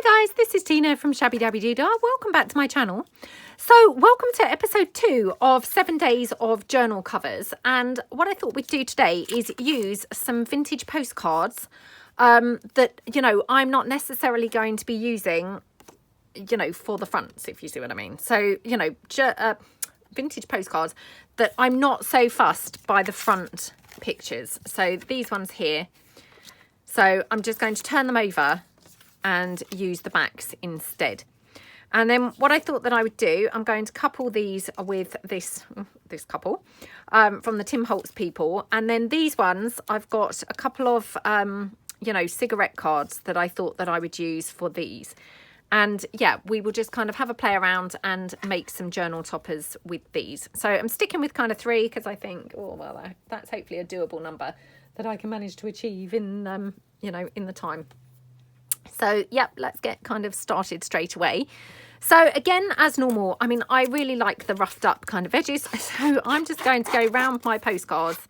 Hi guys, this is Tina from Shabbydabbydoodah. Welcome back to my channel. So welcome to episode 2 of 7 days of journal covers, and what I thought we'd do today is use some vintage postcards that, you know, I'm not necessarily going to be using, you know, for the fronts, if you see what I mean. So, you know, vintage postcards that I'm not so fussed by the front pictures. So these ones here. So I'm just going to turn them over and use the backs instead. And then what I thought that I would do, I'm going to couple these with this couple from the Tim Holtz people. And then these ones, I've got a couple of, you know, cigarette cards that I thought that I would use for these. And yeah, we will just kind of have a play around and make some journal toppers with these. So I'm sticking with kind of 3 because I think, oh, well, that's hopefully a doable number that I can manage to achieve in, you know, in the time. So, yep, let's get kind of started straight away. So, again, as normal, I mean, I really like the roughed up kind of edges. So, I'm just going to go round my postcards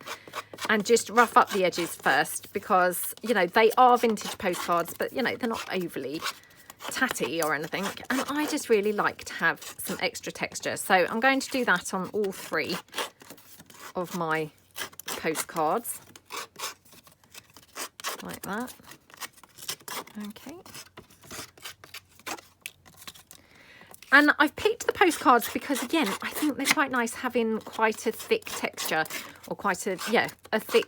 and just rough up the edges first because, you know, they are vintage postcards, but, you know, they're not overly tatty or anything. And I just really like to have some extra texture. So, I'm going to do that on all 3 of my postcards. Like that. Okay. And I've picked the postcards because, again, I think they're quite nice having quite a thick texture or quite a, yeah, a thick,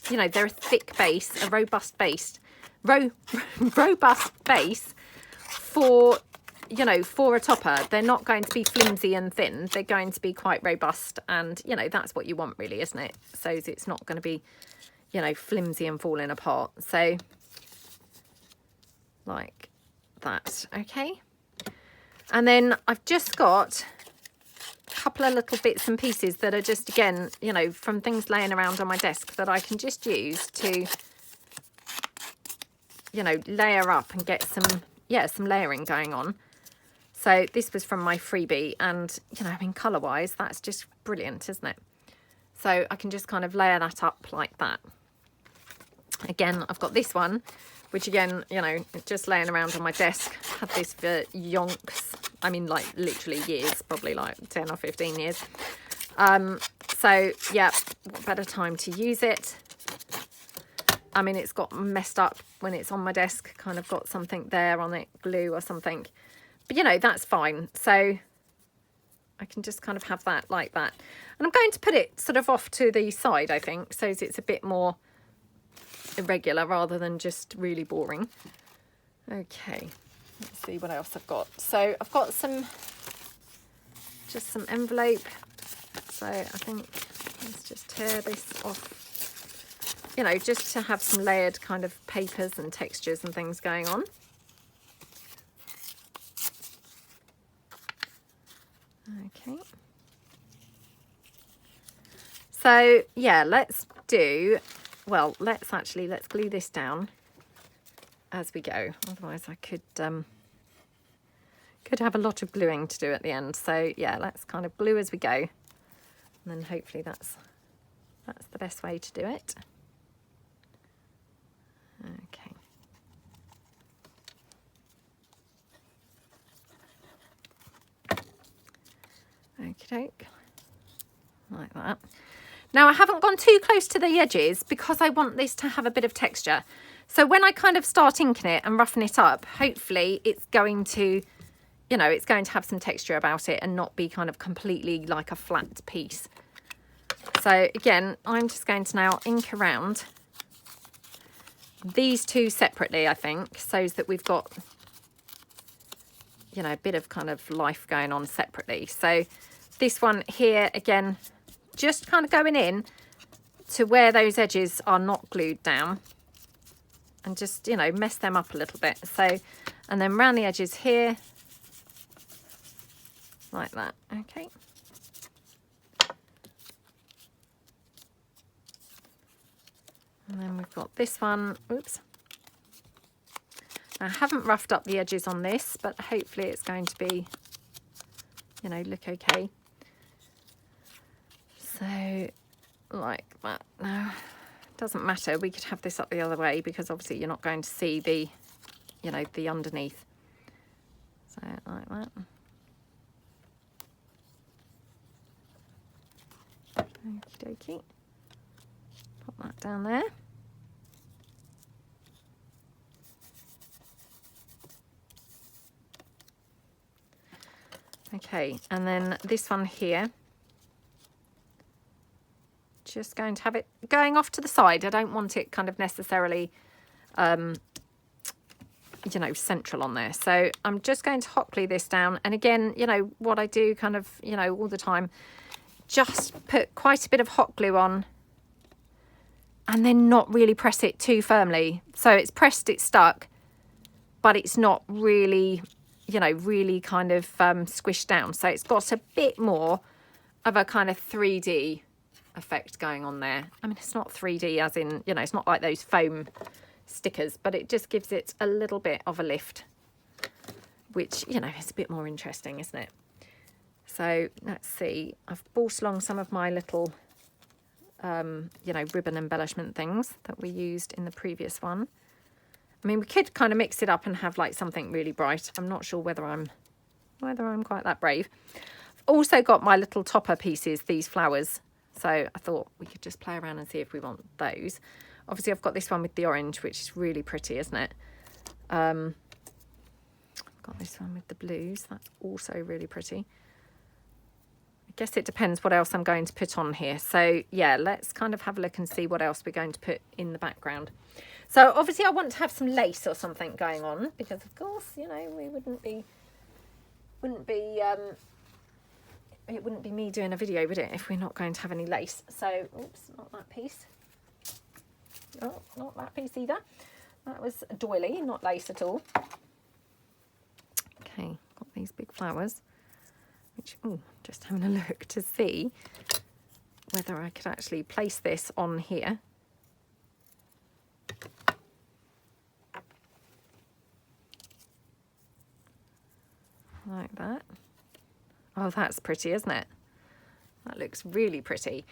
you know, they're a thick base, a robust base, robust base for, you know, for a topper. They're not going to be flimsy and thin. They're going to be quite robust and, you know, that's what you want really, isn't it? So it's not going to be, you know, flimsy and falling apart. So like that. Okay. And then I've just got a couple of little bits and pieces that are just, again, you know, from things laying around on my desk that I can just use to, you know, layer up and get some, yeah, some layering going on. So this was from my freebie and, you know, I mean, colour wise, that's just brilliant, isn't it? So I can just kind of layer that up like that. Again, I've got this one, which again, you know, just laying around on my desk. Had this for yonks. I mean, like literally years, probably like 10 or 15 years. So yeah, what better time to use it? I mean, it's got messed up when it's on my desk, kind of got something there on it, glue or something. But you know, that's fine. So I can just kind of have that like that. And I'm going to put it sort of off to the side, I think, so it's a bit more irregular rather than just really boring. Okay, let's see what else I've got. So I've got just some envelope. So I think let's just tear this off, you know, just to have some layered kind of papers and textures and things going on. Okay. So yeah, let's glue this down as we go. Otherwise I could have a lot of gluing to do at the end. So yeah, let's kind of glue as we go. And then hopefully that's the best way to do it. Okay. Okie doke. Like that. Now, I haven't gone too close to the edges because I want this to have a bit of texture. So when I kind of start inking it and roughing it up, hopefully it's going to, you know, it's going to have some texture about it and not be kind of completely like a flat piece. So again, I'm just going to now ink around these 2 separately, I think, so that we've got, you know, a bit of kind of life going on separately. So this one here, again, just kind of going in to where those edges are not glued down and just, you know, mess them up a little bit. So, and then round the edges here, like that. Okay. And then we've got this one. Oops. I haven't roughed up the edges on this, but hopefully it's going to be, you know, look okay. So like that. Now, doesn't matter, we could have this up the other way because obviously you're not going to see the you know, the underneath. So like that. Okie dokie. Pop that down there. Okay, and then this one here, just going to have it going off to the side. I don't want it kind of necessarily, you know, central on there. So I'm just going to hot glue this down. And again, you know, what I do kind of, you know, all the time, just put quite a bit of hot glue on and then not really press it too firmly. So it's pressed, it's stuck, but it's not really, you know, really kind of squished down. So it's got a bit more of a kind of 3D effect going on there. I mean, it's not 3D as in, you know, it's not like those foam stickers, but it just gives it a little bit of a lift, which, you know, is a bit more interesting, isn't it? So let's see, I've brought along some of my little, you know, ribbon embellishment things that we used in the previous one. I mean, we could kind of mix it up and have like something really bright. I'm not sure whether I'm quite that brave. I've also got my little topper pieces, these flowers. So I thought we could just play around and see if we want those. Obviously, I've got this one with the orange, which is really pretty, isn't it? I've got this one with the blues. That's also really pretty. I guess it depends what else I'm going to put on here. So yeah, let's kind of have a look and see what else we're going to put in the background. So obviously I want to have some lace or something going on because of course, you know, we it wouldn't be me doing a video, would it, if we're not going to have any lace. So, oops, not that piece. Oh, not that piece either. That was a doily, not lace at all. Okay, got these big flowers, which, oh, just having a look to see whether I could actually place this on here. Like that. Oh, that's pretty, isn't it? That looks really pretty.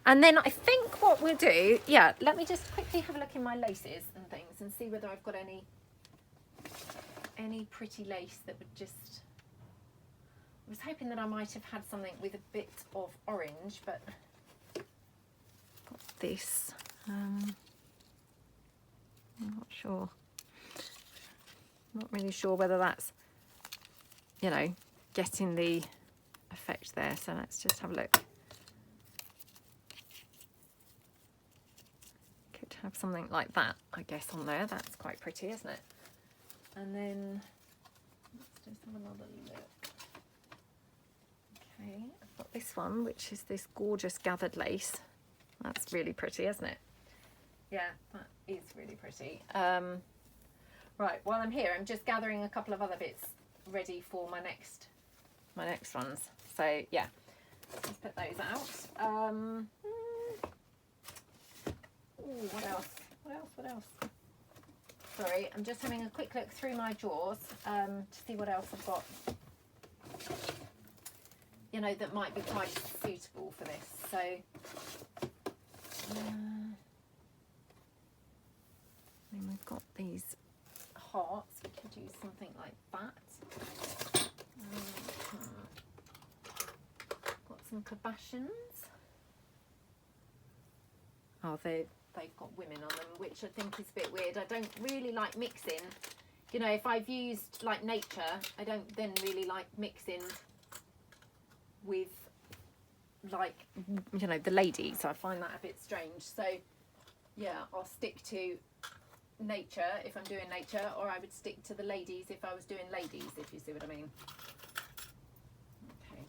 And then I think what we'll do, yeah, let me just quickly have a look in my laces and things and see whether I've got any pretty lace that would just... I was hoping that I might have had something with a bit of orange, but got this. I'm not sure. Not really sure whether that's, you know, getting the effect there. So let's just have a look. Could have something like that, I guess, on there. That's quite pretty, isn't it? And then let's just have another look. Okay, I've got this one, which is this gorgeous gathered lace. That's really pretty, isn't it? Yeah, that is really pretty. Right, while I'm here, I'm just gathering a couple of other bits ready for my next ones. So yeah, let's put those out. Ooh, what else? Sorry, I'm just having a quick look through my drawers to see what else I've got, you know, that might be quite suitable for this. So then we've got these hearts. We could use something like that. Got some cabochons. Oh, they've got women on them, which I think is a bit weird. I don't really like mixing. You know, if I've used like nature, I don't then really like mixing with like, you know, the ladies. I find that a bit strange. So yeah, I'll stick to nature if I'm doing nature, or I would stick to the ladies if I was doing ladies, if you see what I mean. Okay.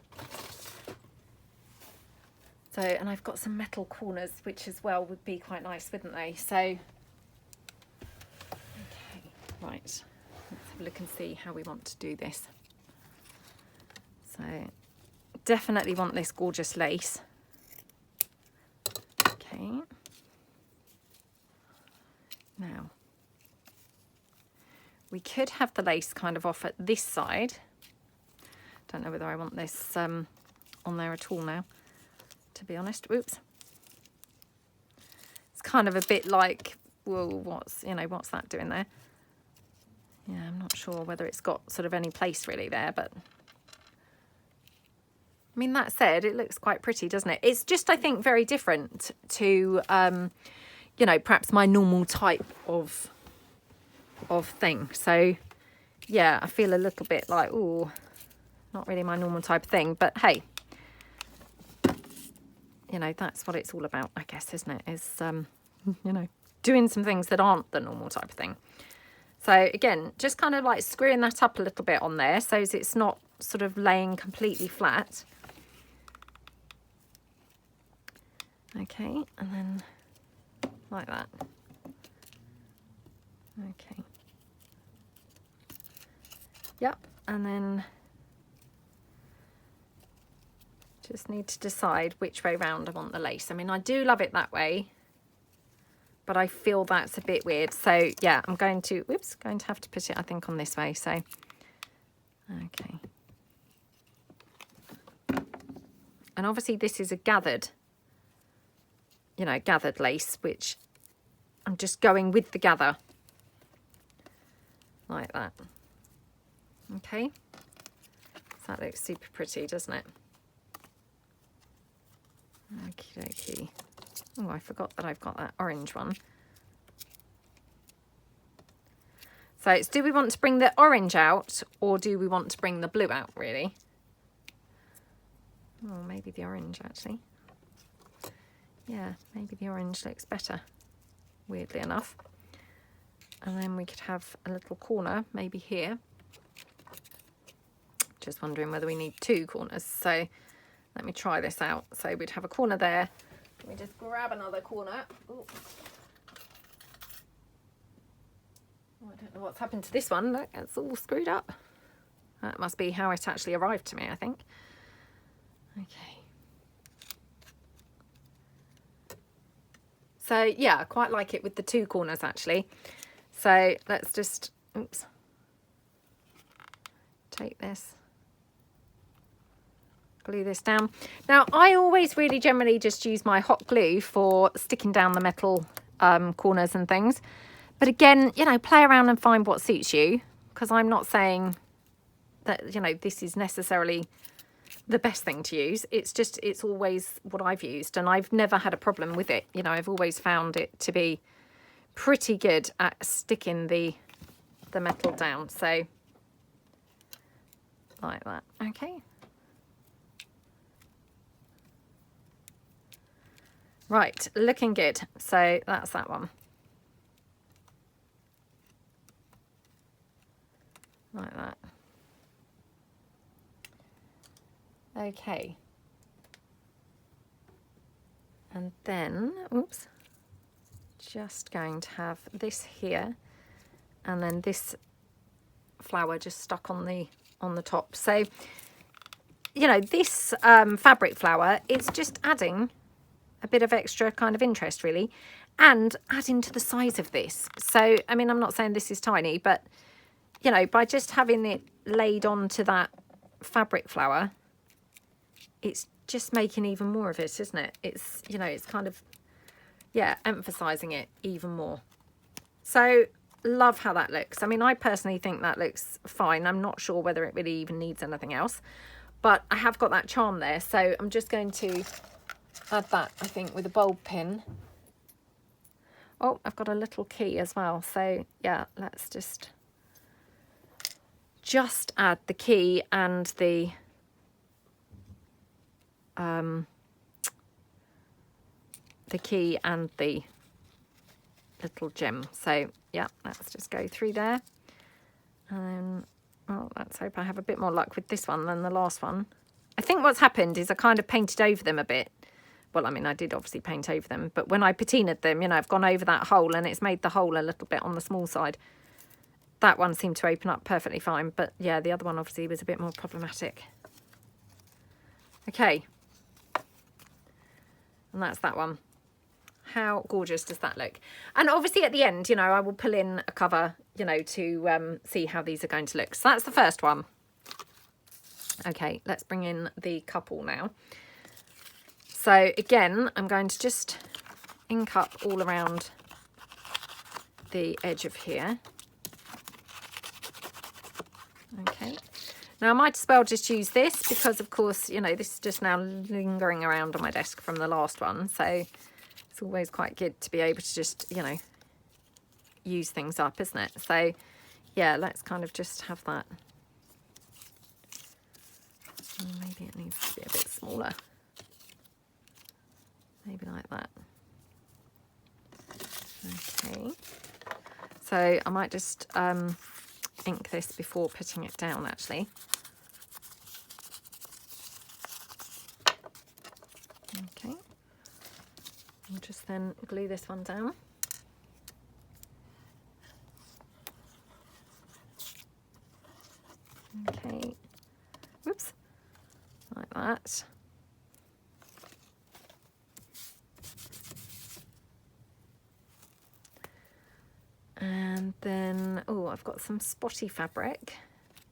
So, and I've got some metal corners, which as well would be quite nice, wouldn't they? So, okay, right. Let's have a look and see how we want to do this. So, definitely want this gorgeous lace. Okay. Now, we could have the lace kind of off at this side. Don't know whether I want this on there at all now, to be honest. Oops. It's kind of a bit like, whoa, what's that doing there? Yeah, I'm not sure whether it's got sort of any place really there, but I mean, that said, it looks quite pretty, doesn't it? It's just, I think, very different to, you know, perhaps my normal type of thing. So, yeah, I feel a little bit like, oh, not really my normal type of thing. But, hey, you know, that's what it's all about, I guess, isn't it? Is, you know, doing some things that aren't the normal type of thing. So, again, just kind of like screwing that up a little bit on there so as it's not sort of laying completely flat. Okay, and then like that. Okay. Yep, and then just need to decide which way round I want the lace. I mean, I do love it that way, but I feel that's a bit weird. So yeah, I'm going to, whoops, going to have to put it, I think, on this way. So, okay. And obviously this is a gathered, you know, gathered lace, which I'm just going with the gather like that. Okay, so that looks super pretty, doesn't it? Okie dokie. Oh, I forgot that I've got that orange one. So it's, do we want to bring the orange out or do we want to bring the blue out, really? Oh, maybe the orange, actually. Yeah, maybe the orange looks better, weirdly enough. And then we could have a little corner, maybe here. Just wondering whether we need two corners. So let me try this out. So we'd have a corner there. Let me just grab another corner. Ooh. Oh, I don't know what's happened to this one. Look, it's all screwed up. That must be how it actually arrived to me, I think. Okay. So yeah, I quite like it with the two corners actually. So let's just, oops, take this, glue this down. Now I always really generally just use my hot glue for sticking down the metal corners and things. But again, you know, play around and find what suits you, because I'm not saying that, you know, this is necessarily the best thing to use. It's just, it's always what I've used and I've never had a problem with it. You know, I've always found it to be pretty good at sticking the metal down. So like that. Okay. Right, looking good. So that's that one. Like that. Okay. And then, oops, just going to have this here and then this flower just stuck on the top. So, you know, this fabric flower is just adding a bit of extra kind of interest really, and adding to the size of this. So, I mean, I'm not saying this is tiny, but, you know, by just having it laid onto that fabric flower, it's just making even more of it, isn't it? It's, you know, it's kind of, yeah, emphasizing it even more. So love how that looks. I mean, I personally think that looks fine. I'm not sure whether it really even needs anything else, but I have got that charm there. So I'm just going to add that, I think, with a bulb pin. Oh, I've got a little key as well. So yeah, let's just add the key and the key and the little gem. So yeah, let's just go through there. And well, let's hope I have a bit more luck with this one than the last one. I think what's happened is I kind of painted over them a bit. Well, I mean, I did obviously paint over them, but when I patinaed them, you know, I've gone over that hole and it's made the hole a little bit on the small side. That one seemed to open up perfectly fine, but yeah, the other one obviously was a bit more problematic. Okay. And that's that one. How gorgeous does that look? And obviously at the end, you know, I will pull in a cover, you know, to see how these are going to look. So that's the first one. Okay, let's bring in the couple now. So again, I'm going to just ink up all around the edge of here. Now, I might as well just use this because, of course, you know, this is just now lingering around on my desk from the last one. So it's always quite good to be able to just, you know, use things up, isn't it? So, yeah, let's kind of just have that. Maybe it needs to be a bit smaller. Maybe like that. Okay. So I might just ink this before putting it down, actually. Okay. I'll just then glue this one down. Okay. Whoops. Like that. And then, oh, I've got some spotty fabric.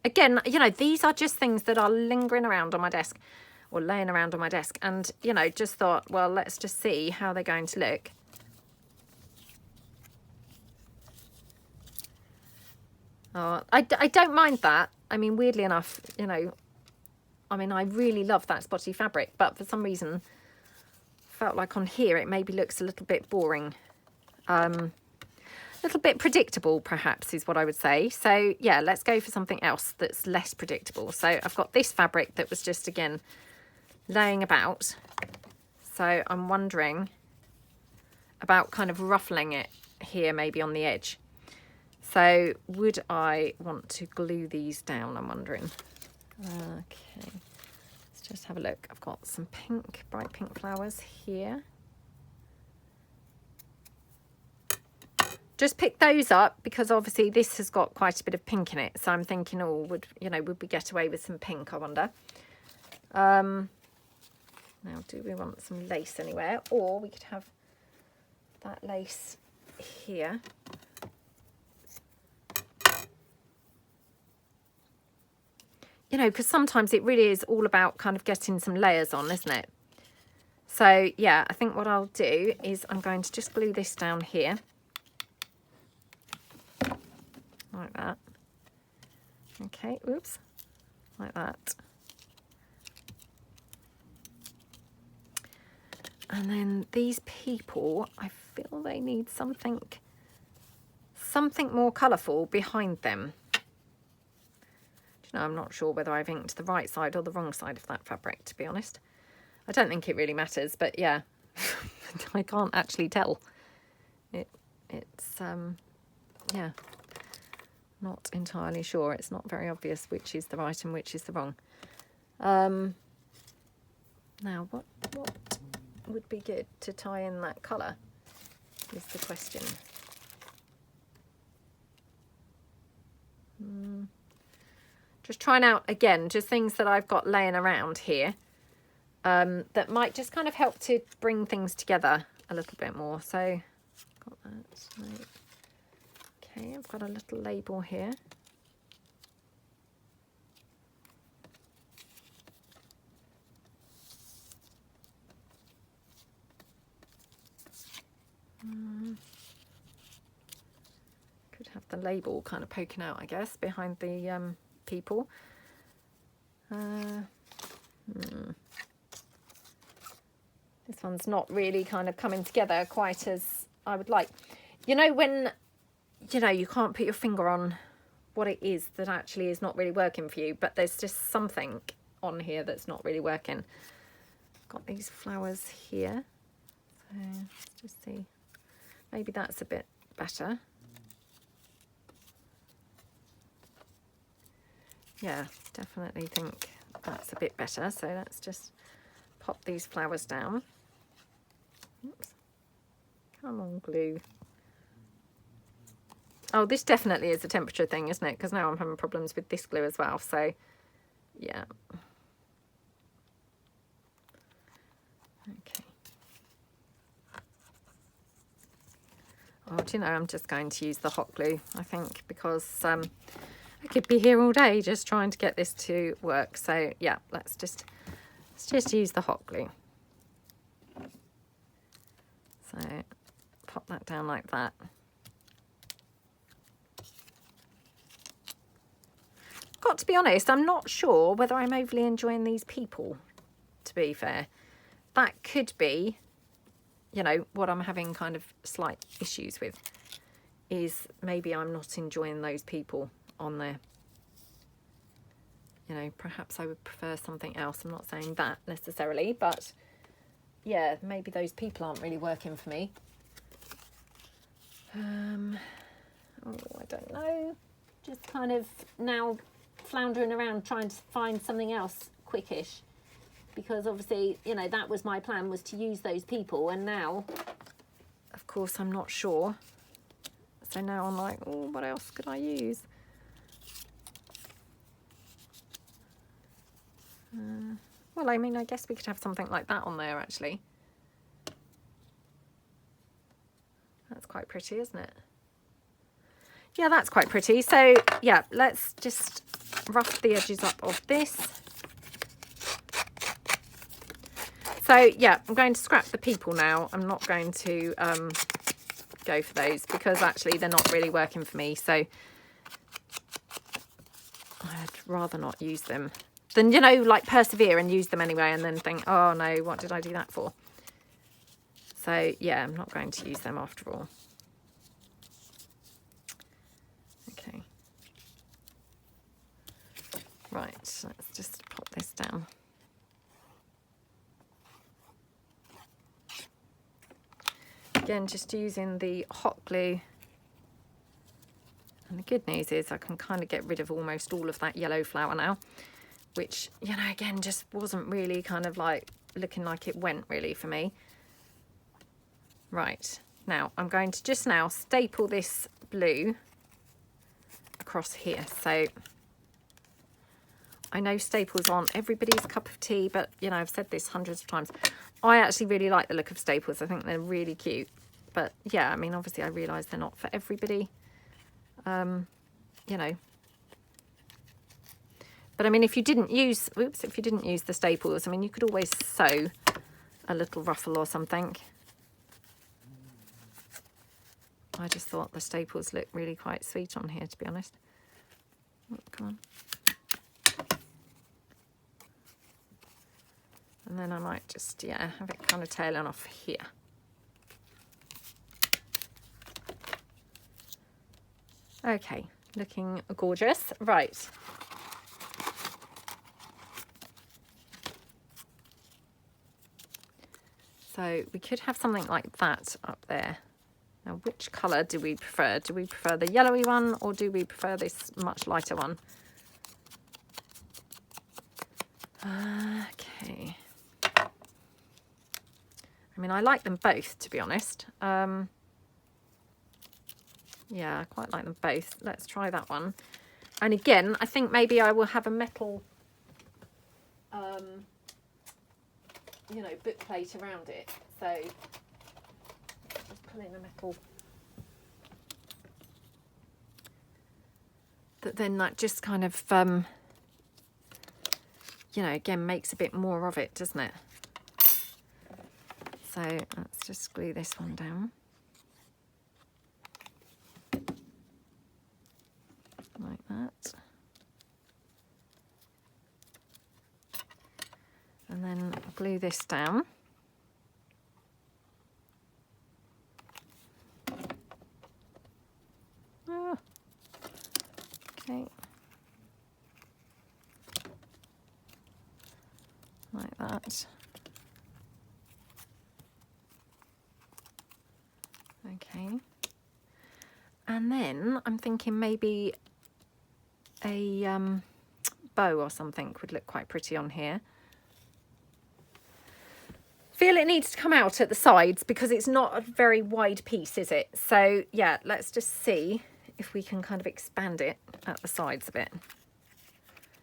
Again, you know, these are just things that are lingering around on my desk or laying around on my desk. And, you know, just thought, well, let's just see how they're going to look. Oh, I don't mind that. I mean, weirdly enough, you know, I mean, I really love that spotty fabric, but for some reason, felt like on here it maybe looks a little bit boring. Little bit predictable, perhaps, is what I would say. So, yeah, let's go for something else that's less predictable. So I've got this fabric that was just, again, laying about. So I'm wondering about kind of ruffling it here, maybe on the edge. So would I want to glue these down, I'm wondering. Okay, let's just have a look. I've got some pink, bright pink flowers here. Just pick those up because obviously this has got quite a bit of pink in it. So I'm thinking, oh, would we get away with some pink, I wonder. Now, do we want some lace anywhere? Or we could have that lace here. You know, because sometimes it really is all about kind of getting some layers on, isn't it? So, yeah, I think what I'll do is I'm going to just glue this down here. Like that. Okay, oops. Like that. And then these people, I feel they need something more colourful behind them. No, I'm not sure whether I've inked the right side or the wrong side of that fabric, to be honest. I don't think it really matters, but yeah, I can't actually tell. It's yeah, not entirely sure. It's not very obvious which is the right and which is the wrong. Now, what would be good to tie in that colour is the question. Just trying out, again, just things that I've got laying around here that might just kind of help to bring things together a little bit more. So, got that. Right. Okay, I've got a little label here. Could have the label kind of poking out, I guess, behind the people. This one's not really kind of coming together quite as I would like. You know, when, you know, you can't put your finger on what it is that actually is not really working for you, but there's just something on here that's not really working. Got these flowers here. So let's just see. Maybe that's a bit better. Yeah, definitely think that's a bit better. So let's just pop these flowers down. Oops. Come on, glue. Oh, this definitely is a temperature thing, isn't it? Because now I'm having problems with this glue as well. So, yeah. Okay. Oh, do you know, I'm just going to use the hot glue, I think, because I could be here all day just trying to get this to work. So yeah, let's just use the hot glue. So pop that down like that. got to be honest, I'm not sure whether I'm overly enjoying these people, to be fair. That could be, you know, what I'm having kind of slight issues with, is maybe I'm not enjoying those people on there. You know, perhaps I would prefer something else. I'm not saying that necessarily, but yeah, maybe those people aren't really working for me. Oh, I don't know. Just kind of now floundering around trying to find something else quickish. Because obviously, you know, that was my plan, was to use those people. And now, of course, I'm not sure. So now I'm like, oh, what else could I use? Well, I mean, I guess we could have something like that on there, actually. That's quite pretty, isn't it? Yeah, that's quite pretty. So, yeah, let's just rough the edges up of this. So, yeah, I'm going to scrap the people now. I'm not going to go for those because actually they're not really working for me. So, I'd rather not use them than, you know, like persevere and use them anyway and then think, oh no, what did I do that for? So, yeah, I'm not going to use them after all. Okay. Right, let's just pop this down. Again, just using the hot glue. And the good news is I can kind of get rid of almost all of that yellow flower now, which, you know, again, just wasn't really kind of like looking like it went really for me. Right, now I'm going to just now staple this blue across here. So I know staples aren't everybody's cup of tea, but, you know, I've said this hundreds of times. I actually really like the look of staples. I think they're really cute. But, yeah, I mean, obviously I realise they're not for everybody, you know. But, I mean, if you didn't use, if you didn't use the staples, I mean, you could always sew a little ruffle or something. I just thought the staples looked really quite sweet on here, to be honest. Oh, come on. And then I might just, yeah, have it kind of tailing off here. Okay, looking gorgeous. Right. So we could have something like that up there. Now, which colour do we prefer? Do we prefer the yellowy one or do we prefer this much lighter one? Okay. I mean, I like them both, to be honest. Yeah, I quite like them both. Let's try that one. And again, I think maybe I will have a metal, you know, book plate around it. So just pull in a metal. But then that just kind of, you know, again, makes a bit more of it, doesn't it? So let's just glue this one down. Like that. And then glue this down. Oh. Okay. Like that. Okay. And then I'm thinking maybe a bow or something would look quite pretty on here. Feel it needs to come out at the sides because it's not a very wide piece, is it? So yeah, let's just see if we can kind of expand it at the sides a bit.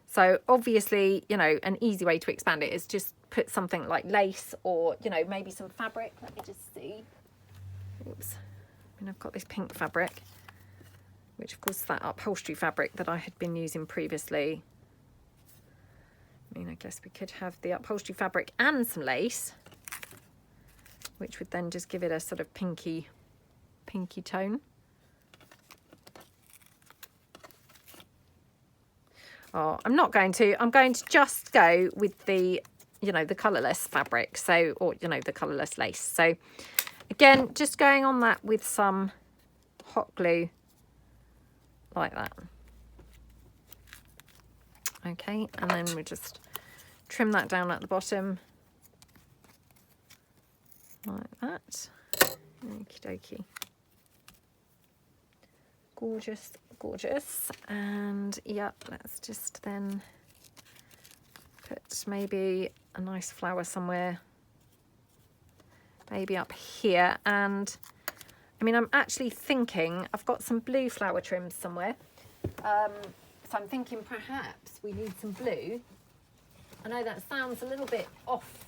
So obviously, you know, an easy way to expand it is just put something like lace or, you know, maybe some fabric. Let me just see. Oops. I mean, I've got this pink fabric, which of course is that upholstery fabric that I had been using previously. I mean, I guess we could have the upholstery fabric and some lace, which would then just give it a sort of pinky tone. Oh, I'm not going to. I'm going to just go with the, you know, the colourless fabric. So, or, you know, the colourless lace. So, again, just going on that with some hot glue like that. Okay, and then we just trim that down at the bottom like that. Okie dokie. Gorgeous, gorgeous. And yep, let's just then put maybe a nice flower somewhere, maybe up here. And I mean, I'm actually thinking I've got some blue flower trims somewhere. So I'm thinking perhaps we need some blue. I know that sounds a little bit off,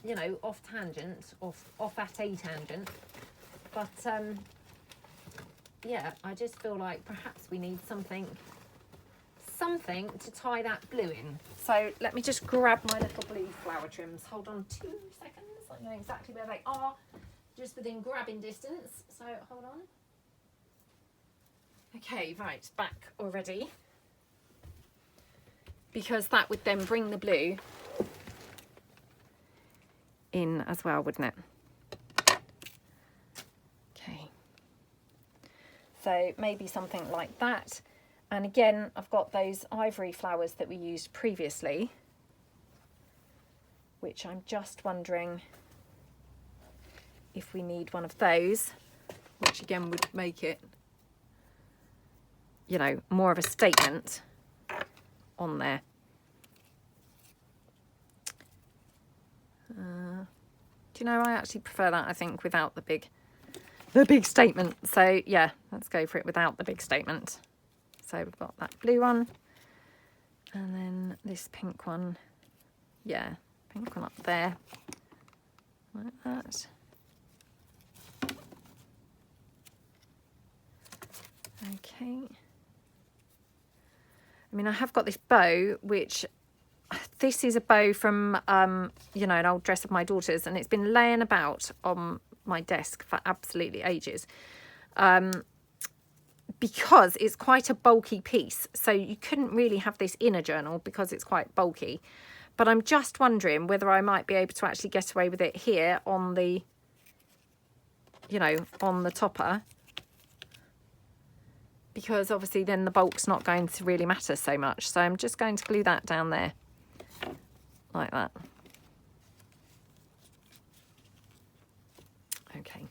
you know, off tangent, off at a tangent. But yeah, I just feel like perhaps we need something to tie that blue in. So let me just grab my little blue flower trims. Hold on 2 seconds. I know exactly where they are, just within grabbing distance. So hold on. Okay, right, back already. Because that would then bring the blue in as well, wouldn't it? Okay. So maybe something like that. And again, I've got those ivory flowers that we used previously, which I'm just wondering if we need one of those, which again would make it, you know, more of a statement on there. Do you know, I actually prefer that, I think, without the big statement. So yeah, let's go for it without the big statement. So we've got that blue one, and then this pink one. Yeah, pink one up there, like that. Okay. I mean, I have got this bow, which this is a bow from, you know, an old dress of my daughter's, and it's been laying about on my desk for absolutely ages. Because it's quite a bulky piece, so you couldn't really have this in a journal because it's quite bulky. But I'm just wondering whether I might be able to actually get away with it here on the, you know, on the topper. Because obviously then the bulk's not going to really matter so much. So I'm just going to glue that down there like that. Okay.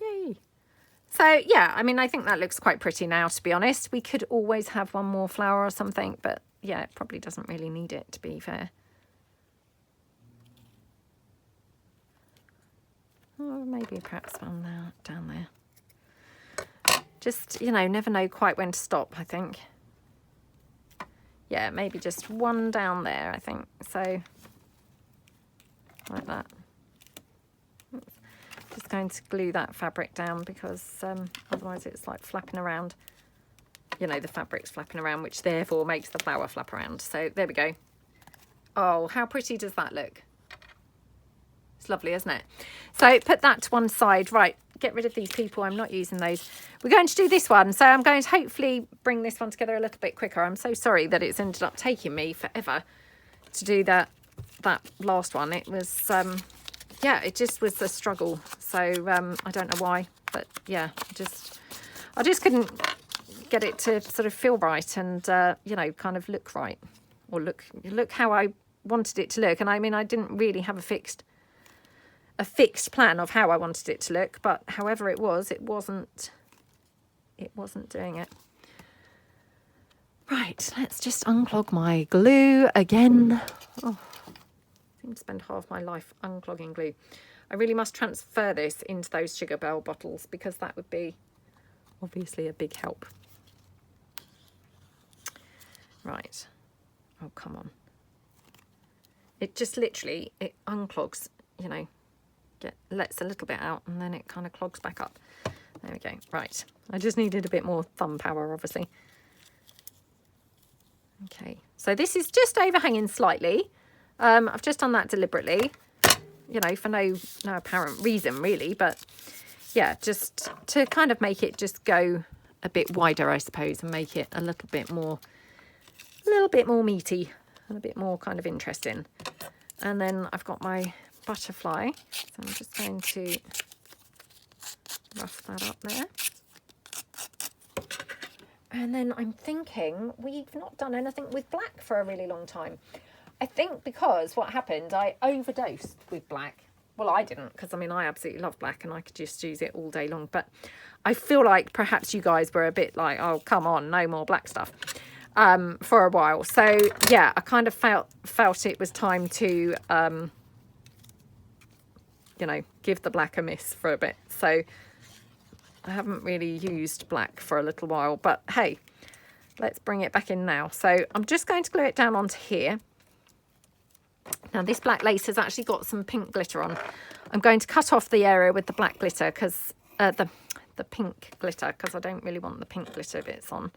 Yay. So yeah, I mean, I think that looks quite pretty now, to be honest. We could always have one more flower or something, but yeah, it probably doesn't really need it, to be fair. Or maybe perhaps one there, down there. Just, you know, never know quite when to stop, I think. Yeah, maybe just one down there, I think. So, like that. Just going to glue that fabric down because otherwise it's like flapping around. You know, the fabric's flapping around, which therefore makes the flower flap around. So there we go. Oh, how pretty does that look? It's lovely, isn't it? So put that to one side. Right, get rid of these people. I'm not using those. We're going to do this one. So I'm going to hopefully bring this one together a little bit quicker. I'm so sorry that it's ended up taking me forever to do that last one. It was, yeah, it just was a struggle. So I don't know why, but yeah, I just couldn't get it to sort of feel right and, you know, kind of look right, or look how I wanted it to look. And I mean, I didn't really have a fixed plan of how I wanted it to look, but however it wasn't doing it. Right, let's just unclog my glue again. Oh, I seem to spend half my life unclogging glue. I really must transfer this into those Sugar Bell bottles because that would be obviously a big help. Right. Oh, come on. It just literally, it unclogs, you know, lets a little bit out and then it kind of clogs back up. There we go. Right. I just needed a bit more thumb power, obviously. Okay. So this is just overhanging slightly. I've just done that deliberately, you know, for no apparent reason really, but yeah, just to kind of make it just go a bit wider, I suppose, and make it a little bit more meaty and a bit more kind of interesting. And then I've got my butterfly, so I'm just going to rough that up there. And then I'm thinking we've not done anything with black for a really long time. I think because what happened, I overdosed with black. Well, I didn't, because I mean, I absolutely love black and I could just use it all day long. But I feel like perhaps you guys were a bit like, oh, come on, no more black stuff for a while. So yeah, I kind of felt it was time to, you know, give the black a miss for a bit. So I haven't really used black for a little while, but hey, let's bring it back in now. So I'm just going to glue it down onto here. Now this black lace has actually got some pink glitter on. I'm going to cut off the area with the black glitter because the pink glitter, because I don't really want the pink glitter bits on.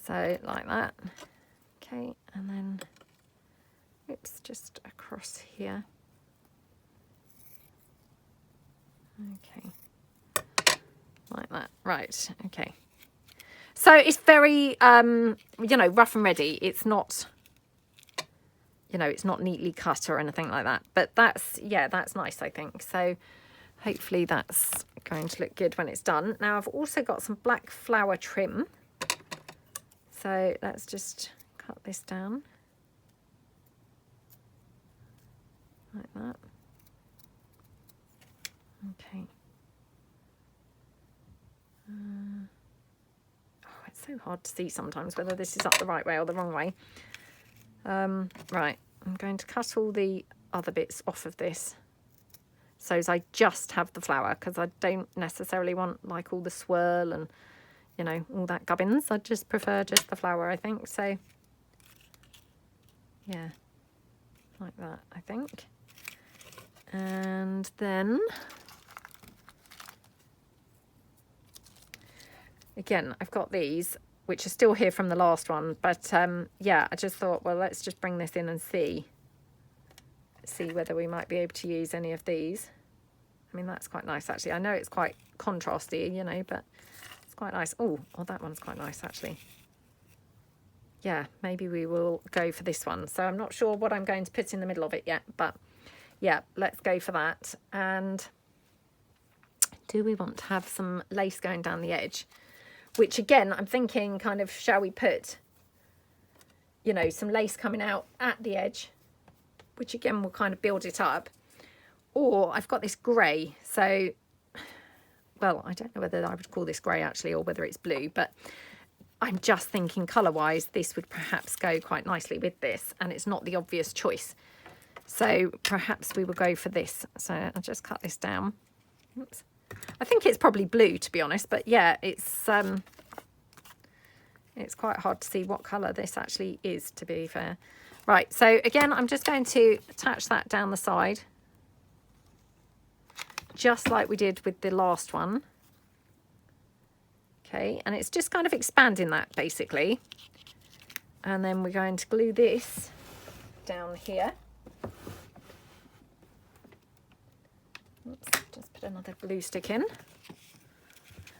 So like that. Okay, and then oops, just across here. Okay. Like that. Right, okay. So it's very, you know, rough and ready. It's not, you know, it's not neatly cut or anything like that. But that's, yeah, that's nice, I think. So hopefully that's going to look good when it's done. Now I've also got some black flower trim. So let's just cut this down. Like that. Okay. Oh, it's so hard to see sometimes whether this is up the right way or the wrong way. Right, I'm going to cut all the other bits off of this so as I just have the flower, because I don't necessarily want like all the swirl and, you know, all that gubbins. I just prefer just the flower, I think. So yeah, like that, I think. And then again, I've got these, which are still here from the last one. But yeah, I just thought, well, let's just bring this in and see whether we might be able to use any of these. I mean, that's quite nice, actually. I know it's quite contrasty, you know, but it's quite nice. Oh, that one's quite nice, actually. Yeah, maybe we will go for this one. So I'm not sure what I'm going to put in the middle of it yet. But yeah, let's go for that. And do we want to have some lace going down the edge? Which again, I'm thinking kind of, shall we put, you know, some lace coming out at the edge, which again will kind of build it up. Or I've got this grey. So, well, I don't know whether I would call this grey actually, or whether it's blue, but I'm just thinking colour-wise, this would perhaps go quite nicely with this, and it's not the obvious choice. So perhaps we will go for this. So I'll just cut this down. Oops. I think it's probably blue, to be honest, but yeah, it's quite hard to see what colour this actually is, to be fair. Right, so again, I'm just going to attach that down the side, just like we did with the last one. Okay, and it's just kind of expanding that, basically. And then we're going to glue this down here. Oops, just put another glue stick in.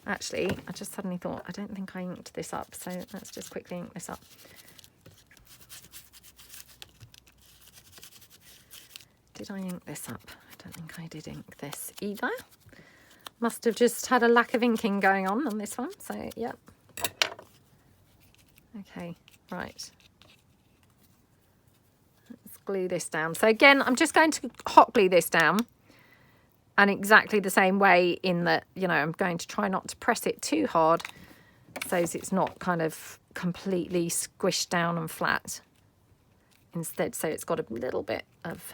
Actually, I just suddenly thought, I don't think I inked this up, so let's just quickly ink this up. Did I ink this up? I don't think I did ink this either. Must have just had a lack of inking going on this one, so yep. Okay, right. Let's glue this down. So again, I'm just going to hot glue this down. And exactly the same way in that, you know, I'm going to try not to press it too hard so it's not kind of completely squished down and flat. Instead, so it's got a little bit of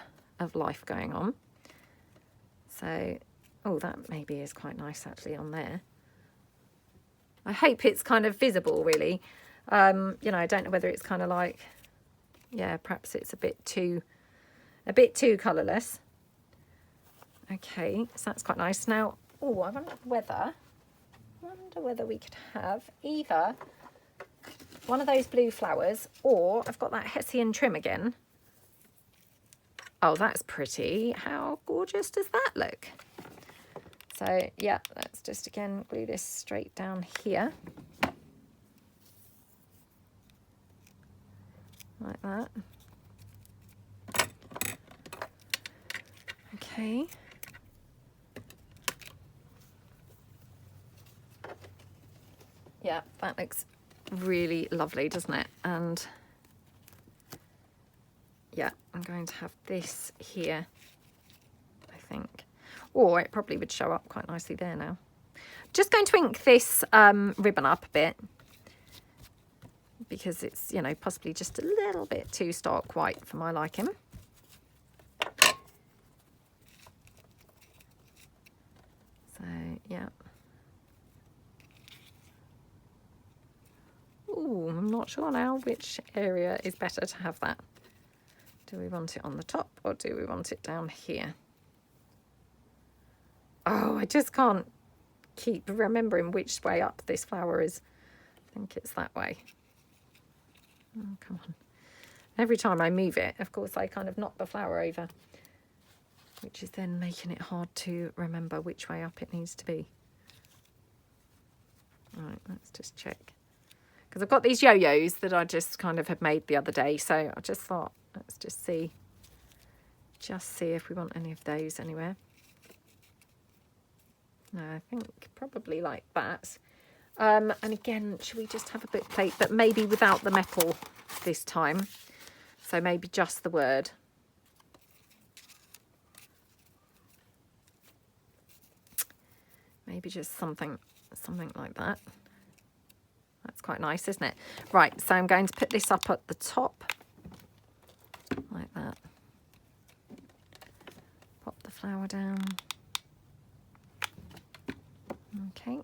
life going on. So, oh, that maybe is quite nice actually on there. I hope it's kind of visible, really. You know, I don't know whether it's kind of like, yeah, perhaps it's a bit too colourless. Okay, so that's quite nice. Now, oh, I wonder whether we could have either one of those blue flowers, or I've got that Hessian trim again. Oh, that's pretty. How gorgeous does that look? So yeah, let's just again glue this straight down here. Like that. Okay. Yeah, that looks really lovely, doesn't it? And yeah, I'm going to have this here, I think. Or it probably would show up quite nicely there now. Just going to ink this ribbon up a bit, because it's, you know, possibly just a little bit too stark white for my liking. So, yeah. Ooh, I'm not sure now which area is better to have that. Do we want it on the top or do we want it down here? Oh, I just can't keep remembering which way up this flower is. I think it's that way. Oh, come on. Every time I move it, of course, I kind of knock the flower over, which is then making it hard to remember which way up it needs to be. All right, let's just check. Because I've got these yo-yos that I just kind of had made the other day, so I just thought, let's just see if we want any of those anywhere. No, I think probably like that. And again, should we just have a book plate, but maybe without the metal this time? So maybe just the word. Maybe just something like that. That's quite nice, isn't it? Right, so I'm going to put this up at the top, like that. Pop the flower down. Okay.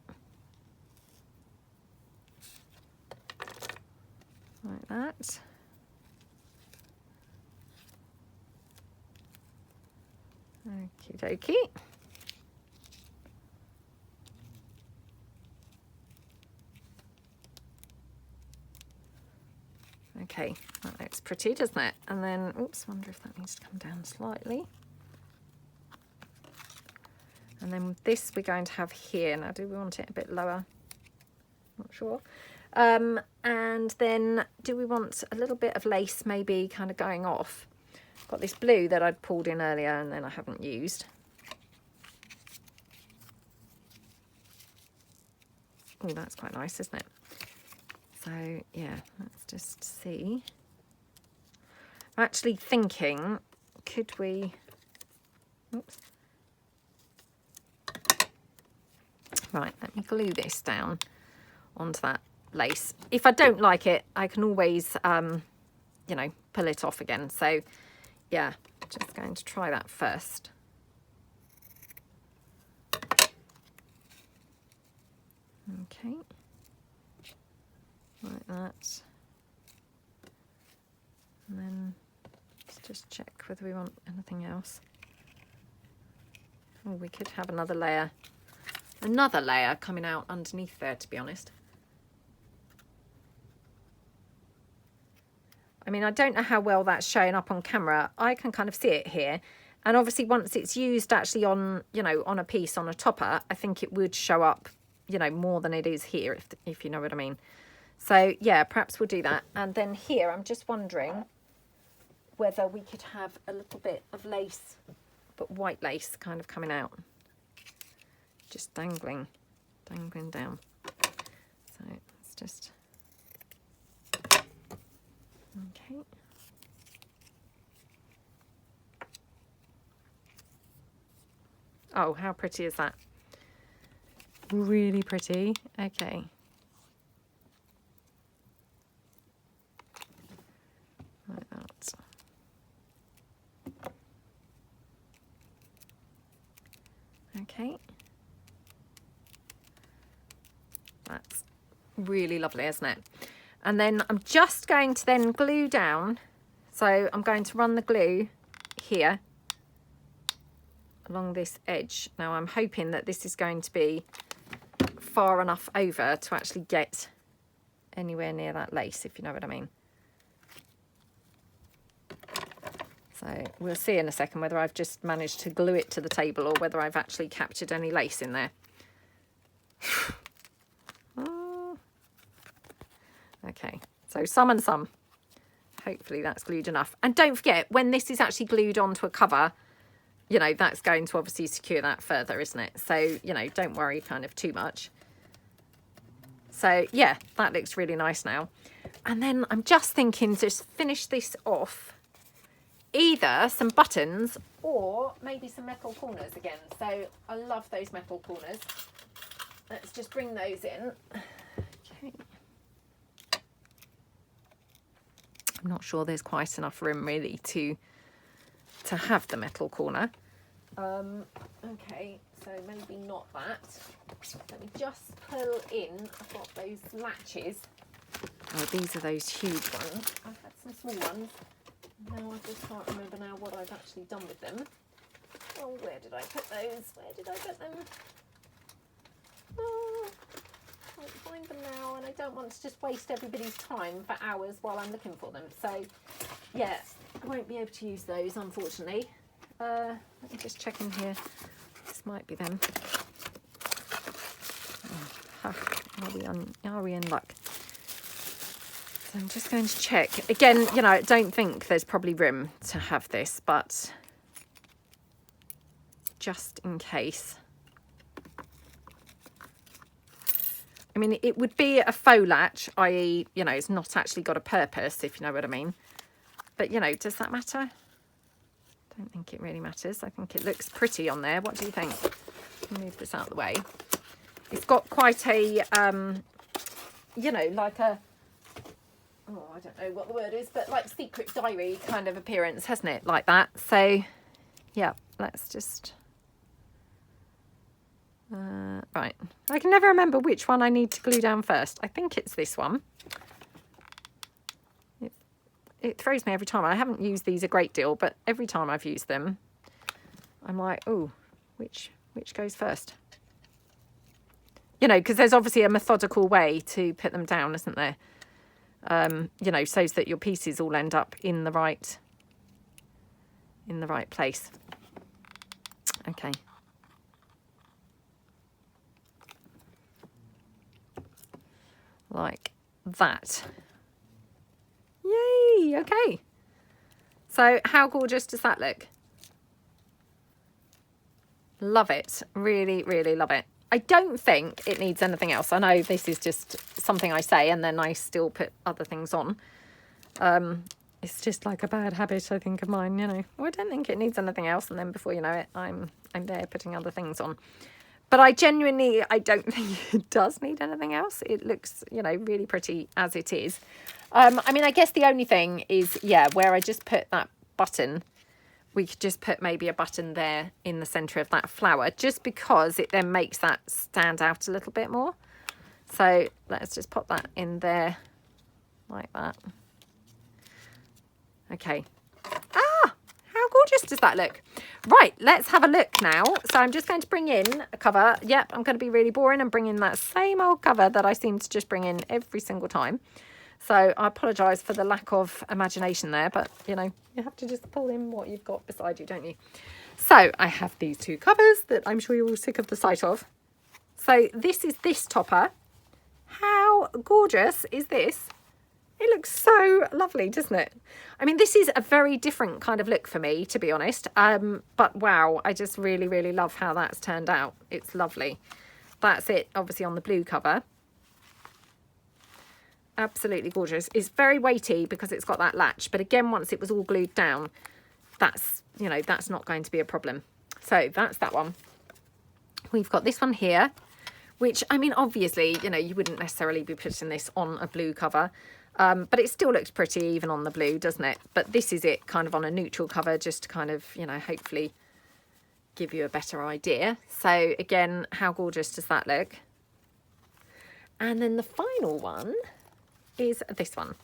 Like that. Okie dokie. Okay, that looks pretty, doesn't it? And then, oops, wonder if that needs to come down slightly. And then this we're going to have here. Now, do we want it a bit lower? Not sure. And then do we want a little bit of lace maybe kind of going off? Got this blue that I'd pulled in earlier and then I haven't used. Oh, that's quite nice, isn't it? So, yeah, let's just see. I'm actually thinking, could we... Oops. Right, let me glue this down onto that lace. If I don't like it, I can always, you know, pull it off again. So, yeah, just going to try that first. Okay. Like that. And then let's just check whether we want anything else. Oh, we could have another layer coming out underneath there, to be honest. I mean, I don't know how well that's showing up on camera. I can kind of see it here. And obviously once it's used actually on, you know, on a piece, on a topper, I think it would show up, you know, more than it is here, if you know what I mean. So yeah, perhaps we'll do that. And then here, I'm just wondering whether we could have a little bit of lace, but white lace kind of coming out. Just dangling down. So let's just, okay. Oh, how pretty is that? Really pretty. Okay. Like that. Okay. That's really lovely, isn't it? And then I'm just going to then glue down. So I'm going to run the glue here along this edge. Now I'm hoping that this is going to be far enough over to actually get anywhere near that lace, if you know what I mean. So So we'll see in a second whether I've just managed to glue it to the table or whether I've actually captured any lace in there. Okay, so some and some. Hopefully that's glued enough. And don't forget, when this is actually glued onto a cover, you know, that's going to obviously secure that further, isn't it? So, you know, don't worry kind of too much. So, yeah, that looks really nice now. And then I'm just thinking to just finish this off. Either some buttons or maybe some metal corners again. So I love those metal corners. Let's just bring those in. Okay. I'm not sure there's quite enough room really to have the metal corner. Okay, so maybe not that. Let me just pull in. I've got those latches. Oh, these are those huge ones. I've had some small ones. Now I just can't remember now what I've actually done with them. Oh, where did I put those? Where did I put them? Oh, I can't find them now, and I don't want to just waste everybody's time for hours while I'm looking for them. So, yeah, I won't be able to use those, unfortunately. Let me just check in here. This might be them. Are we in luck? So I'm just going to check. Again, you know, I don't think there's probably room to have this, but just in case. I mean, it would be a faux latch, i.e., you know, it's not actually got a purpose, if you know what I mean. But, you know, does that matter? I don't think it really matters. I think it looks pretty on there. What do you think? Move this out of the way. It's got quite a, you know, like a, oh, I don't know what the word is, but like secret diary kind of appearance, hasn't it? Like that. So, yeah, let's just... right, I can never remember which one I need to glue down first. I think it's this one. It throws me every time. I haven't used these a great deal, but every time I've used them, I'm like, oh, which goes first? You know, because there's obviously a methodical way to put them down, isn't there? You know, so that your pieces all end up in the right place. Okay. Like that. Yay, okay. So how gorgeous does that look? Love it. Really, really love it. I don't think it needs anything else. I know this is just something I say and then I still put other things on. It's just like a bad habit, I think, of mine, you know. Well, I don't think it needs anything else, and then before you know it, I'm there putting other things on. But I don't think it does need anything else. It looks, you know, really pretty as it is. I mean, I guess the only thing is, yeah, where I just put that button, we could just put maybe a button there in the centre of that flower, just because it then makes that stand out a little bit more. So let's just pop that in there like that. Okay. Ah, how gorgeous does that look? Right, let's have a look now. So I'm just going to bring in a cover. Yep, I'm going to be really boring and bring in that same old cover that I seem to just bring in every single time. So I apologise for the lack of imagination there, but, you know, you have to just pull in what you've got beside you, don't you? So I have these two covers that I'm sure you're all sick of the sight of. So this is this topper. How gorgeous is this? It looks so lovely, doesn't it? I mean, this is a very different kind of look for me, to be honest. But wow, I just really, really love how that's turned out. It's lovely. That's it, obviously, on the blue cover. Absolutely gorgeous. It's very weighty because it's got that latch. But again, once it was all glued down, that's, you know, that's not going to be a problem. So that's that one. We've got this one here, which, I mean, obviously, you know, you wouldn't necessarily be putting this on a blue cover. But it still looks pretty even on the blue, doesn't it? But this is it kind of on a neutral cover, just to kind of, you know, hopefully give you a better idea. So again, how gorgeous does that look? And then the final one is this one.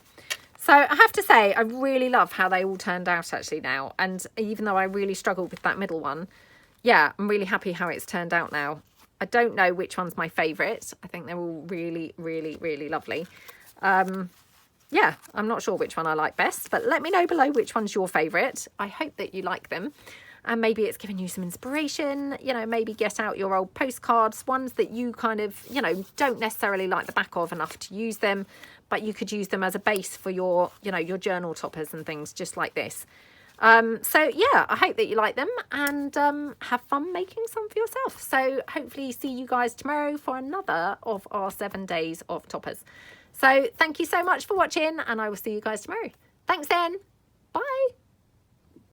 So I have to say, I really love how they all turned out actually now. And even though I really struggled with that middle one, yeah, I'm really happy how it's turned out now. I don't know which one's my favourite. I think they're all really, really, really lovely. yeah, I'm not sure which one I like best, but let me know below which one's your favourite. I hope that you like them. And maybe it's given you some inspiration, you know, maybe get out your old postcards, ones that you kind of, you know, don't necessarily like the back of enough to use them, but you could use them as a base for your, you know, your journal toppers and things just like this. So yeah, I hope that you like them and have fun making some for yourself. So hopefully see you guys tomorrow for another of our 7 days of toppers. So thank you so much for watching and I will see you guys tomorrow. Thanks then. Bye.